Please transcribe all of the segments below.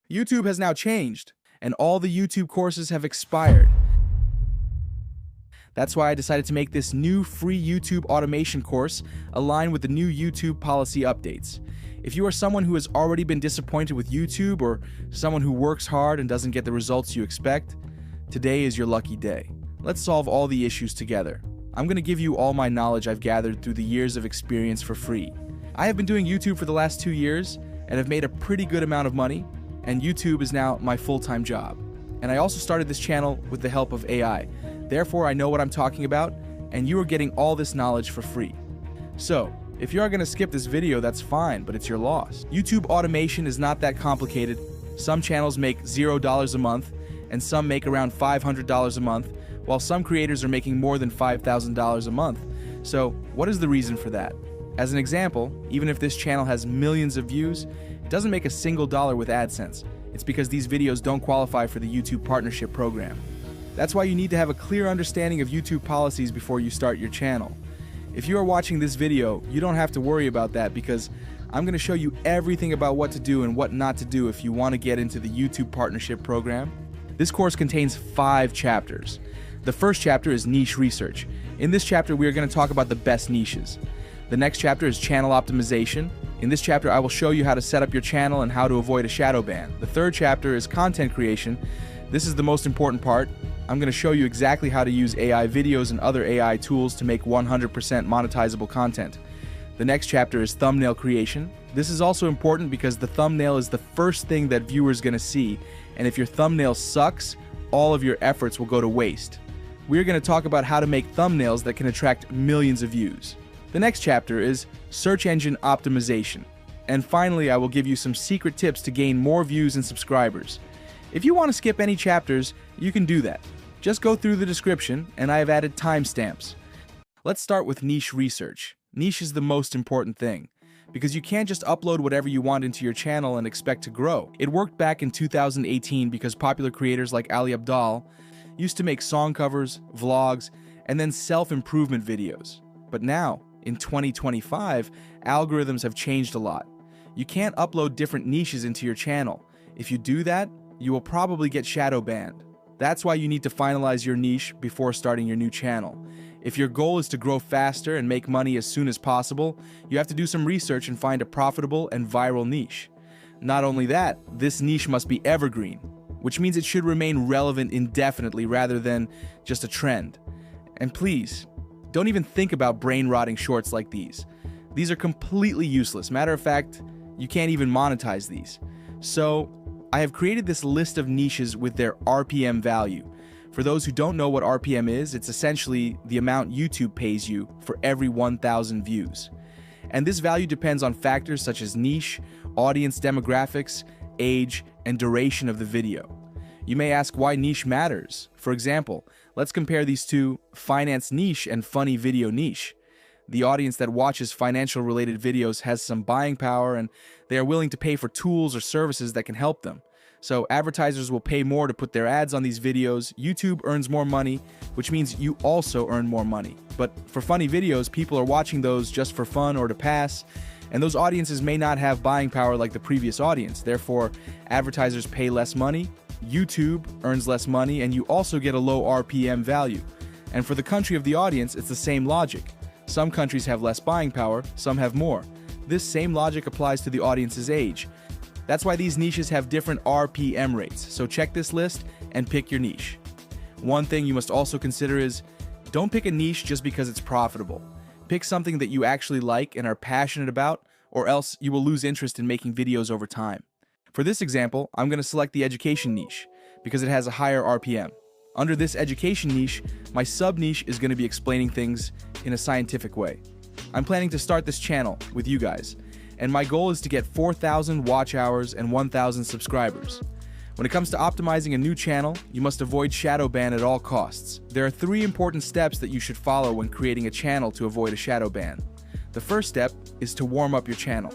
YouTube has now changed, and all the YouTube courses have expired. That's why I decided to make this new free YouTube automation course align with the new YouTube policy updates. If you are someone who has already been disappointed with YouTube or someone who works hard and doesn't get the results you expect, today is your lucky day. Let's solve all the issues together. I'm going to give you all my knowledge I've gathered through the years of experience for free. I have been doing YouTube for the last 2 years and have made a pretty good amount of money, and YouTube is now my full-time job. And I also started this channel with the help of AI. Therefore, I know what I'm talking about, and you are getting all this knowledge for free. So, if you are going to skip this video, that's fine, but it's your loss. YouTube automation is not that complicated. Some channels make $0 a month, and some make around $500 a month, while some creators are making more than $5,000 a month. So, what is the reason for that? As an example, even if this channel has millions of views, it doesn't make a single dollar with AdSense. It's because these videos don't qualify for the YouTube Partnership Program. That's why you need to have a clear understanding of YouTube policies before you start your channel. If you are watching this video, you don't have to worry about that because I'm going to show you everything about what to do and what not to do if you want to get into the YouTube Partnership Program. This course contains 5 chapters. The first chapter is niche research. In this chapter, we are going to talk about the best niches. The next chapter is channel optimization. In this chapter, I will show you how to set up your channel and how to avoid a shadow ban. The third chapter is content creation. This is the most important part. I'm going to show you exactly how to use AI videos and other AI tools to make 100% monetizable content. The next chapter is thumbnail creation. This is also important because the thumbnail is the first thing that viewers are going to see, and if your thumbnail sucks, all of your efforts will go to waste. We're going to talk about how to make thumbnails that can attract millions of views. The next chapter is search engine optimization. And finally, I will give you some secret tips to gain more views and subscribers. If you want to skip any chapters, you can do that. Just go through the description, and I have added timestamps. Let's start with niche research. Niche is the most important thing, because you can't just upload whatever you want into your channel and expect to grow. It worked back in 2018 because popular creators like Ali Abdaal used to make song covers, vlogs, and then self-improvement videos. But now, in 2025, algorithms have changed a lot. You can't upload different niches into your channel. If you do that, you will probably get shadow banned. That's why you need to finalize your niche before starting your new channel. If your goal is to grow faster and make money as soon as possible, you have to do some research and find a profitable and viral niche. Not only that, this niche must be evergreen, which means it should remain relevant indefinitely rather than just a trend. And please, don't even think about brain-rotting shorts like these. These are completely useless. Matter of fact, you can't even monetize these. So, I have created this list of niches with their RPM value. For those who don't know what RPM is, it's essentially the amount YouTube pays you for every 1,000 views. And this value depends on factors such as niche, audience demographics, age, and duration of the video. You may ask why niche matters. For example, let's compare these two: finance niche and funny video niche. The audience that watches financial-related videos has some buying power, and they are willing to pay for tools or services that can help them. So advertisers will pay more to put their ads on these videos. YouTube earns more money, which means you also earn more money. But for funny videos, people are watching those just for fun or to pass, and those audiences may not have buying power like the previous audience. Therefore, advertisers pay less money, YouTube earns less money, and you also get a low RPM value. And for the country of the audience, it's the same logic. Some countries have less buying power, some have more. This same logic applies to the audience's age. That's why these niches have different RPM rates, so check this list and pick your niche. One thing you must also consider is, don't pick a niche just because it's profitable. Pick something that you actually like and are passionate about, or else you will lose interest in making videos over time. For this example, I'm going to select the education niche, because it has a higher RPM. Under this education niche, my sub-niche is going to be explaining things in a scientific way. I'm planning to start this channel with you guys, and my goal is to get 4,000 watch hours and 1,000 subscribers. When it comes to optimizing a new channel, you must avoid shadow ban at all costs. There are 3 important steps that you should follow when creating a channel to avoid a shadow ban. The first step is to warm up your channel.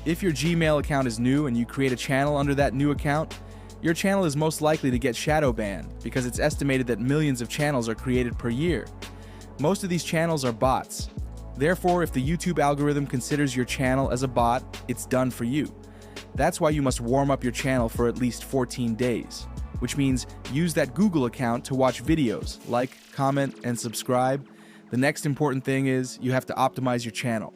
If your Gmail account is new and you create a channel under that new account, your channel is most likely to get shadow banned because it's estimated that millions of channels are created per year. Most of these channels are bots. Therefore, if the YouTube algorithm considers your channel as a bot, it's done for you. That's why you must warm up your channel for at least 14 days, which means use that Google account to watch videos, like, comment, and subscribe. The next important thing is you have to optimize your channel.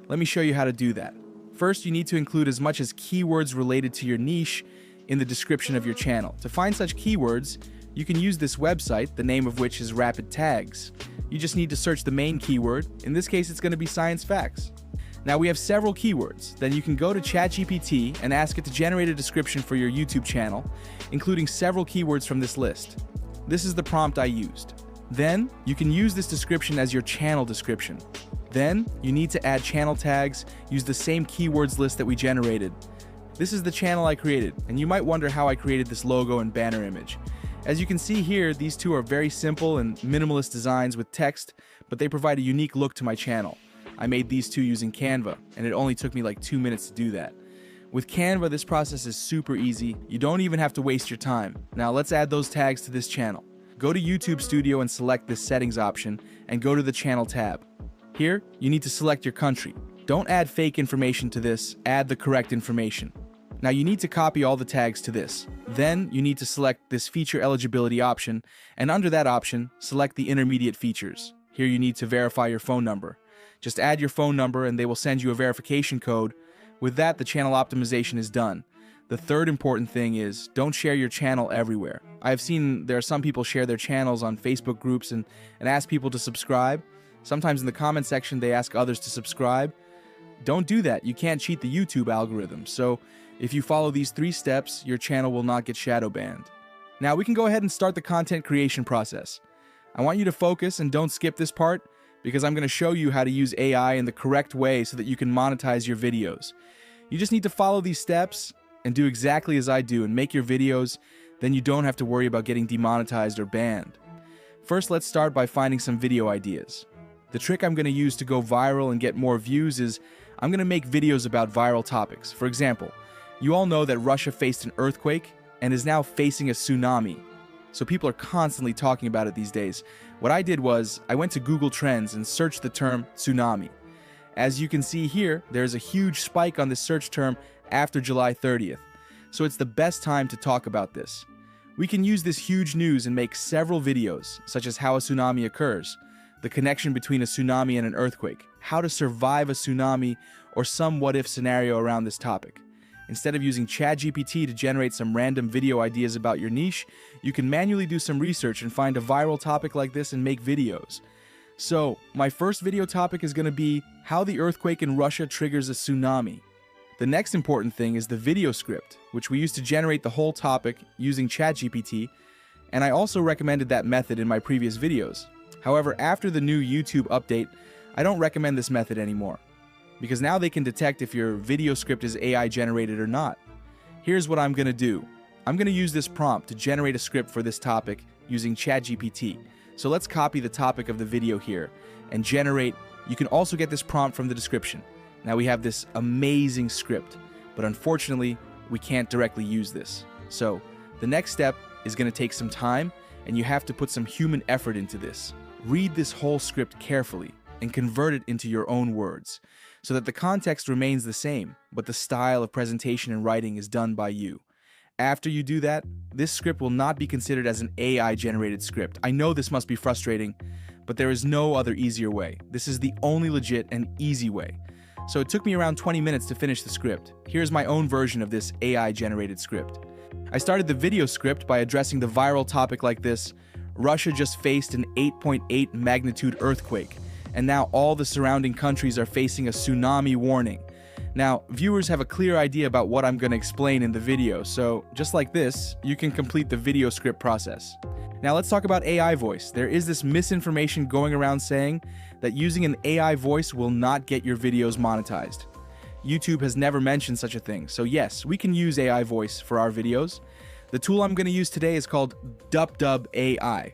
Let me show you how to do that. First, you need to include as much as keywords related to your niche in the description of your channel. To find such keywords, you can use this website, the name of which is Rapid Tags. You just need to search the main keyword. In this case, it's going to be science facts. Now we have several keywords. Then you can go to ChatGPT and ask it to generate a description for your YouTube channel, including several keywords from this list. This is the prompt I used. Then you can use this description as your channel description. Then you need to add channel tags, use the same keywords list that we generated. This is the channel I created, and you might wonder how I created this logo and banner image. As you can see here, these two are very simple and minimalist designs with text, but they provide a unique look to my channel. I made these two using Canva, and it only took me like 2 minutes to do that. With Canva, this process is super easy. You don't even have to waste your time. Now let's add those tags to this channel. Go to YouTube Studio and select this settings option, and go to the channel tab. Here, you need to select your country. Don't add fake information to this, add the correct information. Now you need to copy all the tags to this. Then you need to select this feature eligibility option, and under that option, select the intermediate features. Here you need to verify your phone number. Just add your phone number and they will send you a verification code. With that, the channel optimization is done. The third important thing is don't share your channel everywhere. I have seen there are some people share their channels on Facebook groups and ask people to subscribe. Sometimes in the comment section they ask others to subscribe. Don't do that. You can't cheat the YouTube algorithm. So if you follow these 3 steps, your channel will not get shadow banned. Now we can go ahead and start the content creation process. I want you to focus and don't skip this part because I'm going to show you how to use AI in the correct way so that you can monetize your videos. You just need to follow these steps and do exactly as I do and make your videos, then you don't have to worry about getting demonetized or banned. First, let's start by finding some video ideas. The trick I'm going to use to go viral and get more views is I'm going to make videos about viral topics. For example, you all know that Russia faced an earthquake and is now facing a tsunami. So people are constantly talking about it these days. What I did was I went to Google Trends and searched the term tsunami. As you can see here, there's a huge spike on this search term after July 30th. So it's the best time to talk about this. We can use this huge news and make several videos, such as how a tsunami occurs, the connection between a tsunami and an earthquake, how to survive a tsunami, or some what-if scenario around this topic. Instead of using ChatGPT to generate some random video ideas about your niche, you can manually do some research and find a viral topic like this and make videos. So, my first video topic is going to be how the earthquake in Russia triggers a tsunami. The next important thing is the video script, which we use to generate the whole topic using ChatGPT, and I also recommended that method in my previous videos. However, after the new YouTube update, I don't recommend this method anymore, because now they can detect if your video script is AI generated or not. Here's what I'm going to do. I'm going to use this prompt to generate a script for this topic using ChatGPT. So let's copy the topic of the video here and generate. You can also get this prompt from the description. Now we have this amazing script, but unfortunately, we can't directly use this. So the next step is going to take some time, and you have to put some human effort into this. Read this whole script carefully and convert it into your own words, so that the context remains the same, but the style of presentation and writing is done by you. After you do that, this script will not be considered as an AI-generated script. I know this must be frustrating, but there is no other easier way. This is the only legit and easy way. So it took me around 20 minutes to finish the script. Here's my own version of this AI-generated script. I started the video script by addressing the viral topic like this: Russia just faced an 8.8 magnitude earthquake, and now all the surrounding countries are facing a tsunami warning. Now, viewers have a clear idea about what I'm going to explain in the video, so just like this, you can complete the video script process. Now let's talk about AI voice. There is this misinformation going around saying that using an AI voice will not get your videos monetized. YouTube has never mentioned such a thing, so yes, we can use AI voice for our videos. The tool I'm going to use today is called DubDub AI.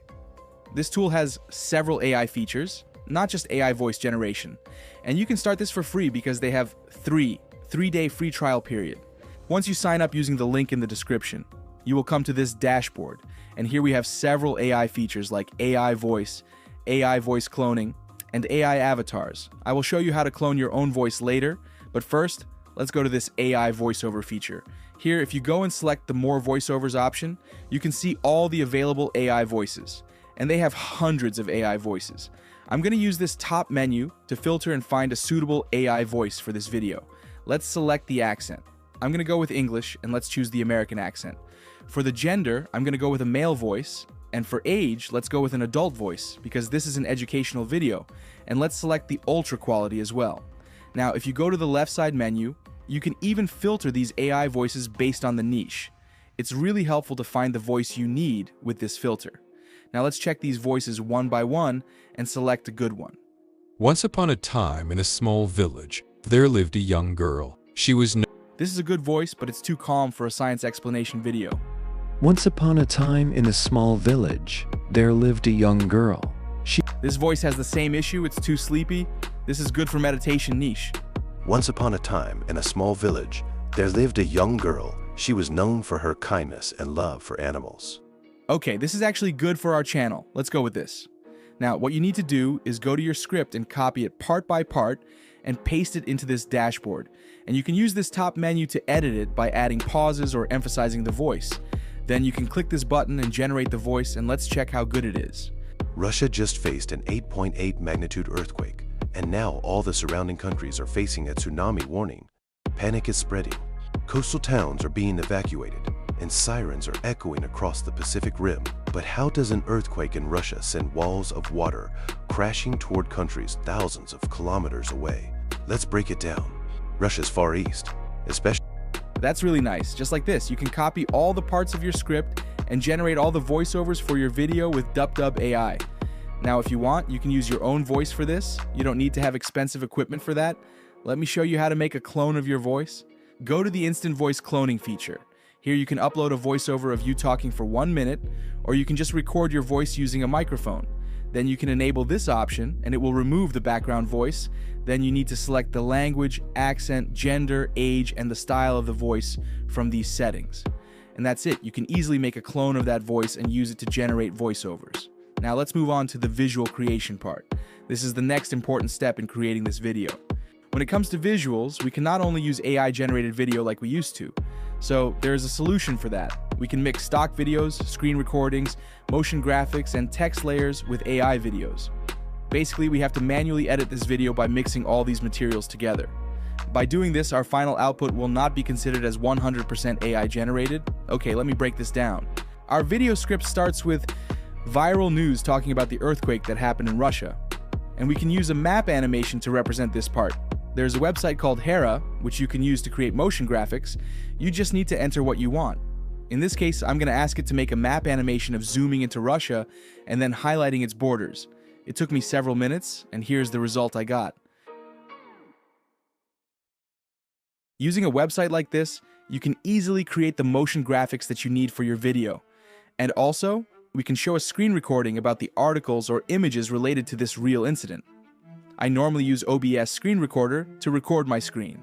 This tool has several AI features, not just AI voice generation. And you can start this for free because they have three-day free trial period. Once you sign up using the link in the description, you will come to this dashboard. And here we have several AI features like AI voice cloning, and AI avatars. I will show you how to clone your own voice later, but first, let's go to this AI voiceover feature. Here, if you go and select the More Voiceovers option, you can see all the available AI voices. And they have hundreds of AI voices. I'm going to use this top menu to filter and find a suitable AI voice for this video. Let's select the accent. I'm going to go with English, and let's choose the American accent. For the gender, I'm going to go with a male voice. And for age, let's go with an adult voice, because this is an educational video. And let's select the ultra quality as well. Now, if you go to the left side menu, you can even filter these AI voices based on the niche. It's really helpful to find the voice you need with this filter. Now let's check these voices one by one and select a good one. Once upon a time in a small village, there lived a young girl. She was This is a good voice, but it's too calm for a science explanation video. Once upon a time in a small village, there lived a young girl. This voice has the same issue, it's too sleepy. This is good for meditation niche. Once upon a time, in a small village, there lived a young girl. She was known for her kindness and love for animals. Okay, this is actually good for our channel. Let's go with this. Now, what you need to do is go to your script and copy it part by part and paste it into this dashboard. And you can use this top menu to edit it by adding pauses or emphasizing the voice. Then you can click this button and generate the voice, and let's check how good it is. Russia just faced an 8.8 magnitude earthquake, and now all the surrounding countries are facing a tsunami warning. Panic is spreading. Coastal towns are being evacuated, and sirens are echoing across the Pacific Rim. But how does an earthquake in Russia send walls of water crashing toward countries thousands of kilometers away? Let's break it down. Russia's Far East, especially. That's really nice. Just like this, you can copy all the parts of your script and generate all the voiceovers for your video with DubDub AI. Now, if you want, you can use your own voice for this. You don't need to have expensive equipment for that. Let me show you how to make a clone of your voice. Go to the instant voice cloning feature. Here you can upload a voiceover of you talking for 1 minute, or you can just record your voice using a microphone. Then you can enable this option, and it will remove the background voice. Then you need to select the language, accent, gender, age, and the style of the voice from these settings. And that's it. You can easily make a clone of that voice and use it to generate voiceovers. Now let's move on to the visual creation part. This is the next important step in creating this video. When it comes to visuals, we can not only use AI-generated video like we used to. So there's a solution for that. We can mix stock videos, screen recordings, motion graphics, and text layers with AI videos. Basically, we have to manually edit this video by mixing all these materials together. By doing this, our final output will not be considered as 100% AI generated. Okay, let me break this down. Our video script starts with viral news talking about the earthquake that happened in Russia. And we can use a map animation to represent this part. There's a website called Hera, which you can use to create motion graphics. You just need to enter what you want. In this case, I'm going to ask it to make a map animation of zooming into Russia and then highlighting its borders. It took me several minutes, and here's the result I got. Using a website like this, you can easily create the motion graphics that you need for your video. And also, we can show a screen recording about the articles or images related to this real incident. I normally use OBS Screen Recorder to record my screen.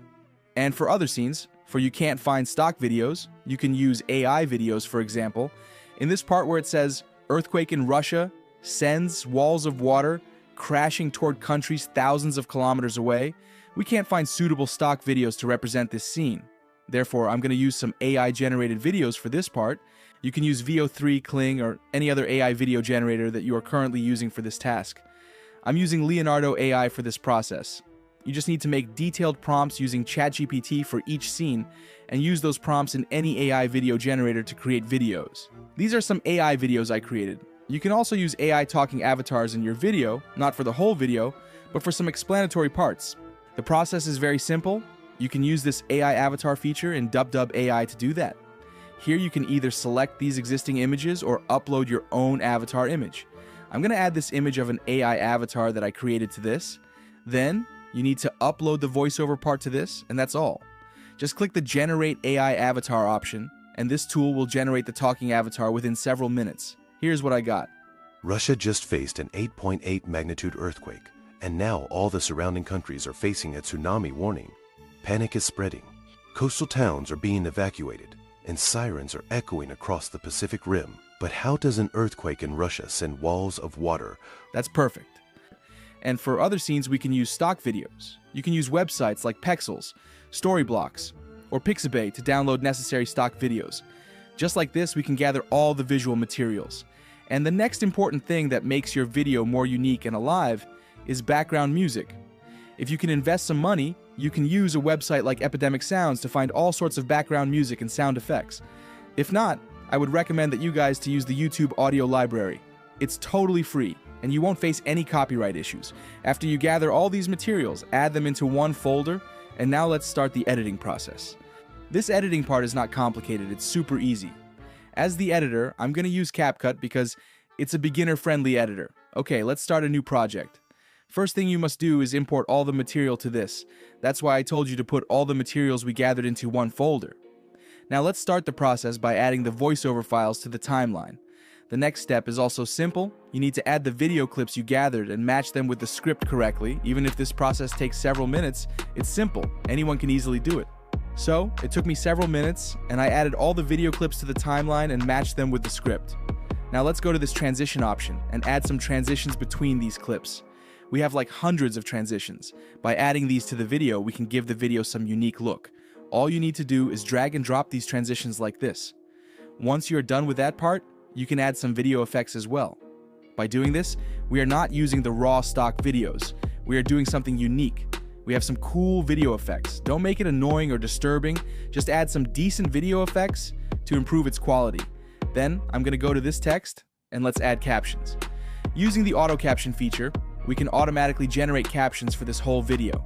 And for other scenes, for you can't find stock videos, you can use AI videos, for example. In this part where it says, earthquake in Russia sends walls of water crashing toward countries thousands of kilometers away, we can't find suitable stock videos to represent this scene. Therefore, I'm going to use some AI-generated videos for this part. You can use VO3, Kling, or any other AI video generator that you are currently using for this task. I'm using Leonardo AI for this process. You just need to make detailed prompts using ChatGPT for each scene and use those prompts in any AI video generator to create videos. These are some AI videos I created. You can also use AI talking avatars in your video, not for the whole video, but for some explanatory parts. The process is very simple. You can use this AI avatar feature in DubDub AI to do that. Here you can either select these existing images or upload your own avatar image. I'm going to add this image of an AI avatar that I created to this. Then you need to upload the voiceover part to this, and that's all. Just click the Generate AI Avatar option, and this tool will generate the talking avatar within several minutes. Here's what I got. Russia just faced an 8.8 magnitude earthquake, and now all the surrounding countries are facing a tsunami warning. Panic is spreading. Coastal towns are being evacuated, and sirens are echoing across the Pacific Rim. But how does an earthquake in Russia send walls of water? That's perfect. And for other scenes, we can use stock videos. You can use websites like Pexels. Storyblocks, or Pixabay to download necessary stock videos. Just like this, we can gather all the visual materials. And the next important thing that makes your video more unique and alive is background music. If you can invest some money, you can use a website like Epidemic Sounds to find all sorts of background music and sound effects. If not, I would recommend that you guys to use the YouTube audio library. It's totally free, and you won't face any copyright issues. After you gather all these materials, add them into one folder, and now let's start the editing process. This editing part is not complicated, it's super easy. As the editor, I'm going to use CapCut because it's a beginner-friendly editor. Okay, let's start a new project. First thing you must do is import all the material to this. That's why I told you to put all the materials we gathered into one folder. Now let's start the process by adding the voiceover files to the timeline. The next step is also simple. You need to add the video clips you gathered and match them with the script correctly. Even if this process takes several minutes, it's simple. Anyone can easily do it. So, it took me several minutes, and I added all the video clips to the timeline and matched them with the script. Now let's go to this transition option and add some transitions between these clips. We have like hundreds of transitions. By adding these to the video, we can give the video some unique look. All you need to do is drag and drop these transitions like this. Once you're done with that part, you can add some video effects as well. By doing this, we are not using the raw stock videos. We are doing something unique. We have some cool video effects. Don't make it annoying or disturbing. Just add some decent video effects to improve its quality. Then I'm going to go to this text and let's add captions. Using the auto caption feature, we can automatically generate captions for this whole video.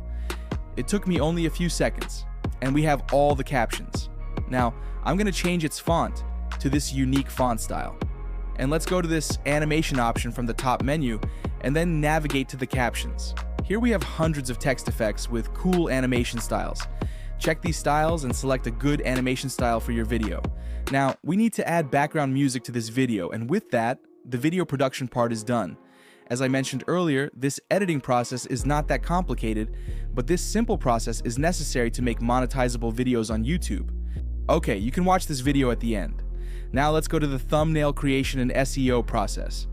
It took me only a few seconds, and we have all the captions. Now, I'm going to change its font to this unique font style. And let's go to this animation option from the top menu and then navigate to the captions. Here we have hundreds of text effects with cool animation styles. Check these styles and select a good animation style for your video. Now, we need to add background music to this video, and with that, the video production part is done. As I mentioned earlier, this editing process is not that complicated, but this simple process is necessary to make monetizable videos on YouTube. Okay, you can watch this video at the end. Now let's go to the thumbnail creation and SEO process.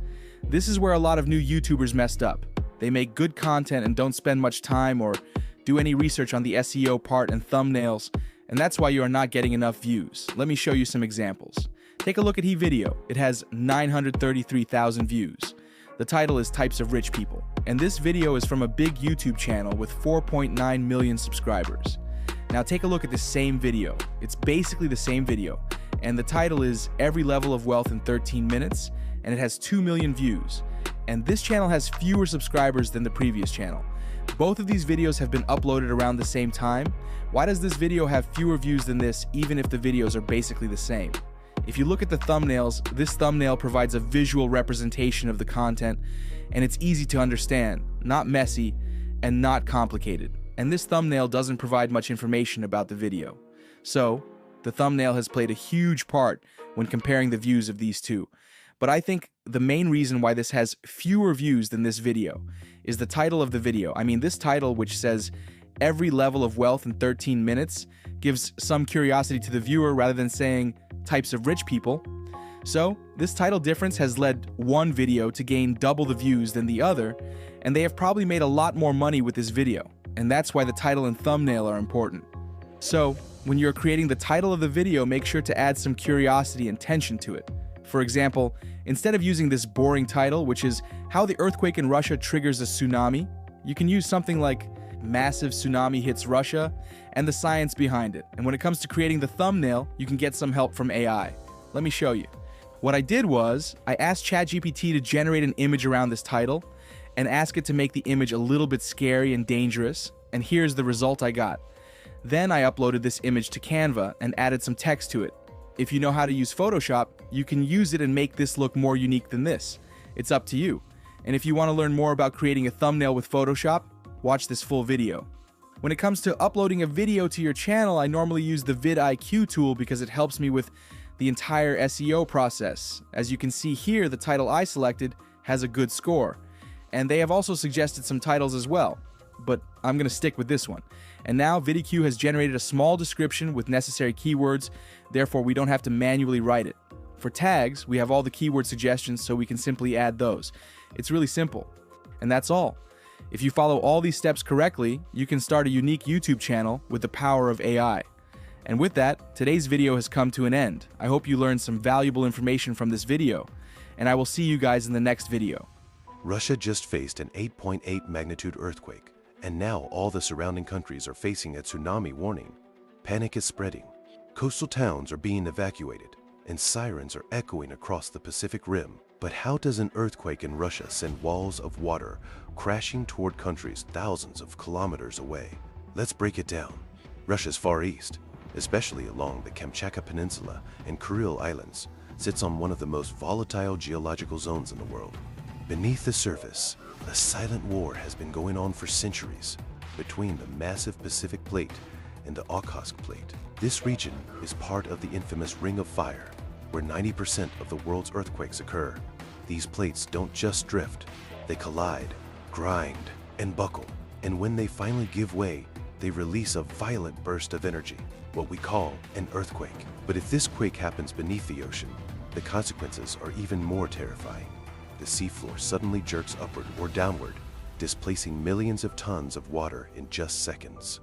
This is where a lot of new YouTubers messed up. They make good content and don't spend much time or do any research on the SEO part and thumbnails, and that's why you are not getting enough views. Let me show you some examples. Take a look at video. It has 933,000 views. The title is Types of Rich People, and this video is from a big YouTube channel with 4.9 million subscribers. Now take a look at this same video. It's basically the same video, and the title is Every Level of Wealth in 13 Minutes, and it has 2 million views. And this channel has fewer subscribers than the previous channel. Both of these videos have been uploaded around the same time. Why does this video have fewer views than this, even if the videos are basically the same? If you look at the thumbnails, this thumbnail provides a visual representation of the content, and it's easy to understand, not messy, and not complicated. And this thumbnail doesn't provide much information about the video. So, the thumbnail has played a huge part when comparing the views of these two. But I think the main reason why this has fewer views than this video is the title of the video. I mean, this title, which says Every Level of Wealth in 13 Minutes, gives some curiosity to the viewer rather than saying Types of Rich People. So, this title difference has led one video to gain double the views than the other, and they have probably made a lot more money with this video. And that's why the title and thumbnail are important. So, when you're creating the title of the video, make sure to add some curiosity and tension to it. For example, instead of using this boring title, which is How the Earthquake in Russia Triggers a Tsunami, you can use something like Massive Tsunami Hits Russia and the science behind it. And when it comes to creating the thumbnail, you can get some help from AI. Let me show you. What I did was, I asked ChatGPT to generate an image around this title and ask it to make the image a little bit scary and dangerous, and here's the result I got. Then I uploaded this image to Canva and added some text to it. If you know how to use Photoshop, you can use it and make this look more unique than this. It's up to you. And if you want to learn more about creating a thumbnail with Photoshop, watch this full video. When it comes to uploading a video to your channel, I normally use the vidIQ tool because it helps me with the entire SEO process. As you can see here, the title I selected has a good score. And they have also suggested some titles as well, but I'm going to stick with this one. And now vidIQ has generated a small description with necessary keywords, therefore we don't have to manually write it. For tags, we have all the keyword suggestions, so we can simply add those. It's really simple. And that's all. If you follow all these steps correctly, you can start a unique YouTube channel with the power of AI. And with that, today's video has come to an end. I hope you learned some valuable information from this video, and I will see you guys in the next video. Russia just faced an 8.8 magnitude earthquake, and now all the surrounding countries are facing a tsunami warning. Panic is spreading. Coastal towns are being evacuated, and sirens are echoing across the Pacific Rim. But how does an earthquake in Russia send walls of water crashing toward countries thousands of kilometers away? Let's break it down. Russia's far east, especially along the Kamchatka Peninsula and Kuril Islands, sits on one of the most volatile geological zones in the world. Beneath the surface, a silent war has been going on for centuries between the massive Pacific Plate and the Okhotsk Plate. This region is part of the infamous Ring of Fire, where 90% of the world's earthquakes occur. These plates don't just drift, they collide, grind, and buckle. And when they finally give way, they release a violent burst of energy, what we call an earthquake. But if this quake happens beneath the ocean, the consequences are even more terrifying. The seafloor suddenly jerks upward or downward, displacing millions of tons of water in just seconds.